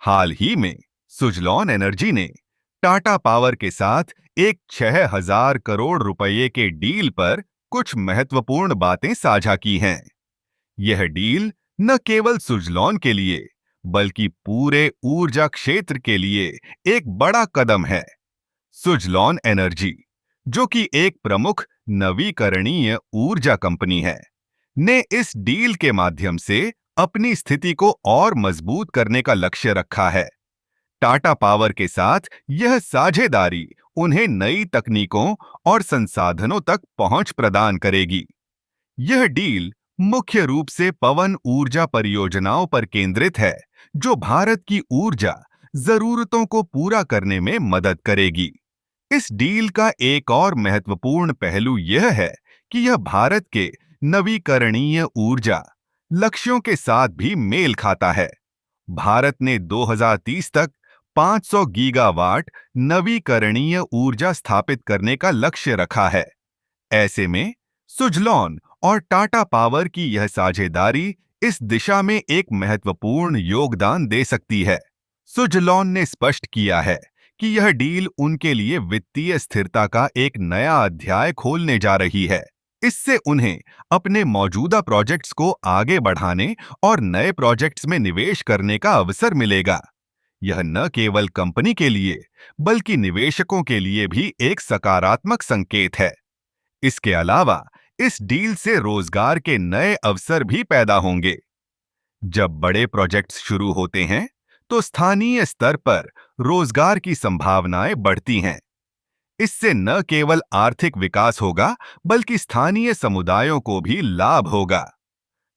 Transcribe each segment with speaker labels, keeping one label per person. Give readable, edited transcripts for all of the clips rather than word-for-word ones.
Speaker 1: हाल ही में सुजलॉन एनर्जी ने टाटा पावर के साथ एक 6,000 करोड़ रुपए के डील पर कुछ महत्वपूर्ण बातें साझा की हैं। यह डील न केवल सुजलॉन के लिए बल्कि पूरे ऊर्जा क्षेत्र के लिए एक बड़ा कदम है। सुजलॉन एनर्जी, जो कि एक प्रमुख नवीकरणीय ऊर्जा कंपनी है, ने इस डील के माध्यम से अपनी स्थिति को और मजबूत करने का लक्ष्य रखा है। टाटा पावर के साथ यह साझेदारी उन्हें नई तकनीकों और संसाधनों तक पहुंच प्रदान करेगी। यह डील मुख्य रूप से पवन ऊर्जा परियोजनाओं पर केंद्रित है, जो भारत की ऊर्जा जरूरतों को पूरा करने में मदद करेगी। इस डील का एक और महत्वपूर्ण पहलू यह है कि यह भारत के नवीकरणीय ऊर्जा लक्ष्यों के साथ भी मेल खाता है। भारत ने 2030 तक 500 गीगावाट नवीकरणीय ऊर्जा स्थापित करने का लक्ष्य रखा है। ऐसे में सुजलॉन और टाटा पावर की यह साझेदारी इस दिशा में एक महत्वपूर्ण योगदान दे सकती है। सुजलॉन ने स्पष्ट किया है कि यह डील उनके लिए वित्तीय स्थिरता का एक नया अध्याय खोलने जा रही है। इससे उन्हें अपने मौजूदा प्रोजेक्ट्स को आगे बढ़ाने और नए प्रोजेक्ट्स में निवेश करने का अवसर मिलेगा। यह न केवल कंपनी के लिए बल्कि निवेशकों के लिए भी एक सकारात्मक संकेत है। इसके अलावा इस डील से रोजगार के नए अवसर भी पैदा होंगे। जब बड़े प्रोजेक्ट्स शुरू होते हैं, तो स्थानीय स्तर पर रोजगार की संभावनाएं बढ़ती हैं। इससे न केवल आर्थिक विकास होगा, बल्कि स्थानीय समुदायों को भी लाभ होगा।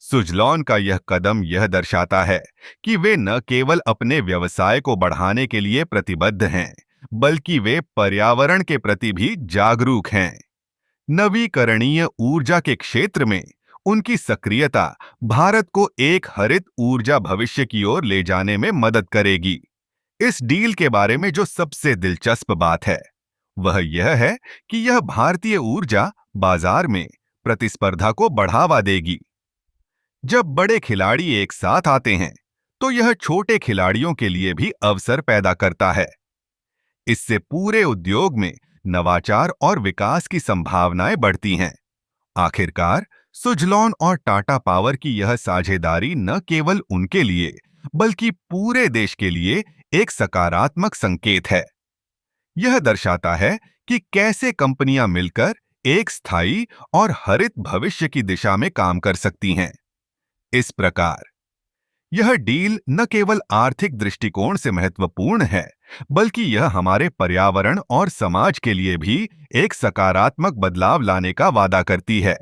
Speaker 1: सुजलॉन का यह कदम यह दर्शाता है कि वे न केवल अपने व्यवसाय को बढ़ाने के लिए प्रतिबद्ध हैं, बल्कि वे पर्यावरण के प्रति भी जागरूक हैं। नवीकरणीय ऊर्जा के क्षेत्र में उनकी सक्रियता भारत को एक हरित ऊर्जा भविष्य की ओर ले जाने में मदद करेगी। इस डील के बारे में जो सबसे दिलचस्प बात है, वह यह है कि यह भारतीय ऊर्जा बाजार में प्रतिस्पर्धा को बढ़ावा देगी। जब बड़े खिलाड़ी एक साथ आते हैं, तो यह छोटे खिलाड़ियों के लिए भी अवसर पैदा करता है। इससे पूरे उद्योग में नवाचार और विकास की संभावनाएं बढ़ती हैं। आखिरकार, सुजलॉन और टाटा पावर की यह साझेदारी न केवल उनके लिए बल्कि पूरे देश के लिए एक सकारात्मक संकेत है। यह दर्शाता है कि कैसे कंपनियां मिलकर एक स्थायी और हरित भविष्य की दिशा में काम कर सकती हैं। इस प्रकार यह डील न केवल आर्थिक दृष्टिकोण से महत्वपूर्ण है, बल्कि यह हमारे पर्यावरण और समाज के लिए भी एक सकारात्मक बदलाव लाने का वादा करती है।